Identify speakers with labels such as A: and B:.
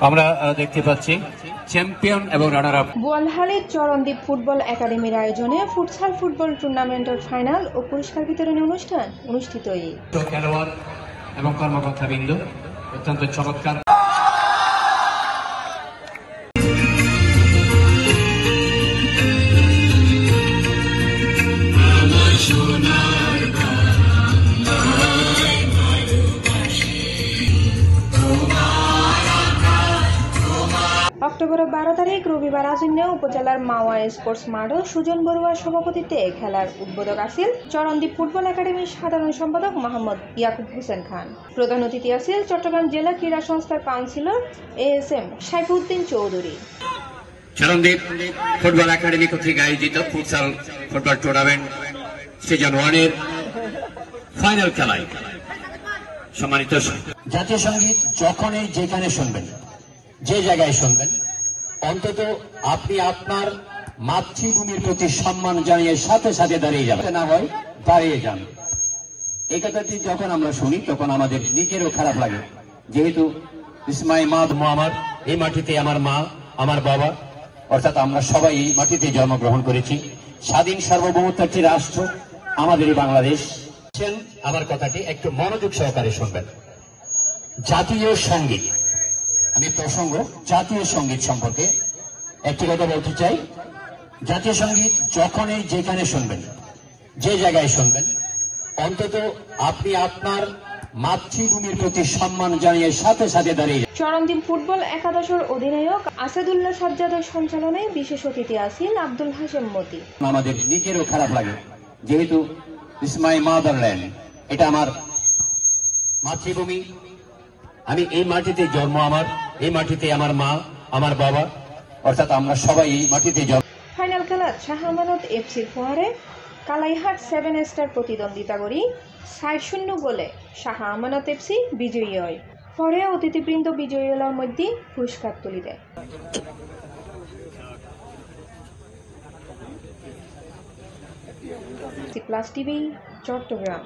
A: আমরা দেখতে পাচ্ছি চ্যাম্পিয়ন এবং রানার আপ।
B: বোয়ালহালীর চরণদ্বীপ ফুটবল একাডেমির আয়োজনে ফুটসাল ফুটবল টুর্নামেন্টের ফাইনাল ও পুরস্কার বিতরণী অনুষ্ঠান অনুষ্ঠিত।
A: খেলোয়াড় এবং কর্মকর্তাবৃন্দ অত্যন্ত চমৎকার।
B: অক্টোবর 12 তারিখ রবিবার আজন্যে উপজেলার মাওয়া স্পোর্টস মাঠে সুজন বড়ুয়ার সভাপতিত্বে খেলার উদ্বোধক আছিল চরণদ্বীপ ফুটবল একাডেমির সাধারণ সম্পাদক মোহাম্মদ ইয়াকুব হোসেন খান। প্রধান অতিথি আছিল চট্টগ্রাম জেলা ক্রীড়া সংস্থার councillor ASM Saifuddin Chowdhury.
A: Charandwip football academy কর্তৃক আয়োজিত ফুটসাল ফুটবল টুর্নামেন্ট সিজন 1 এর ফাইনাল খেলায় সম্মানিত
C: জাতীয় সঙ্গীত যখনই যেখানে শুনবেন, যে জায়গায় শুনবেন, অন্তত আপনি আপনার মাতৃভূমির প্রতি সম্মান জানিয়ে সাথে সাথে দাঁড়িয়ে যাবেন, না হয় দাঁড়িয়ে যান। এই কথাটি যখন আমরা শুনি তখন আমাদের নিজেরও খারাপ লাগে, যেহেতু ইসমাই মা আমার এই মাটিতে আমার মা, আমার বাবা, অর্থাৎ আমরা সবাই এই মাটিতে জন্মগ্রহণ করেছি। স্বাধীন সার্বভৌমত্ব একটি রাষ্ট্র আমাদের এই বাংলাদেশ। আমার কথাটি একটু মনোযোগ সহকারে শুনবেন। জাতীয় সঙ্গীত, আমি প্রসঙ্গ জাতীয় সঙ্গীত সম্পর্কে একটি কথা বলতে চাই। জাতীয় সঙ্গীত যখনই যেখানে শুনবেন, যে জায়গায় শুনবেন, অন্তত আপনি আপনার মাতৃভূমির প্রতি সম্মান জানিয়ে সাথে সাথে দাঁড়িয়ে।
B: চরণদ্বীপ ফুটবল একাদশের অধিনায়ক আসাদুল্লাহ সাজ্জাদের সঞ্চালনায় বিশেষ অতিথি আছেন আব্দুল হাশেম মতি।
C: আমাদের নিজেরও খারাপ লাগে, যেহেতু ইসমাই মাদারল্যান্ড, এটা আমার মাতৃভূমি। আমি এই মাটিতে জন্ম, আমার এই মাটিতে আমার মা, আমার বাবা, অর্থাৎ আমরা সবাই এই মাটিতে জন্ম।
B: ফাইনাল খেলা শাহ আমানত FC ফোয়ারে কালাইহাট 7 স্টার প্রতিদ্বন্দ্বিতা করি 6-0 গোলে শাহ আমানত FC বিজয়ী হয়। পরে অতিথিবৃন্দ বিজয়ী হলার মধ্যে পুরস্কার তুলি দেয়। Plus TV, Chittagong.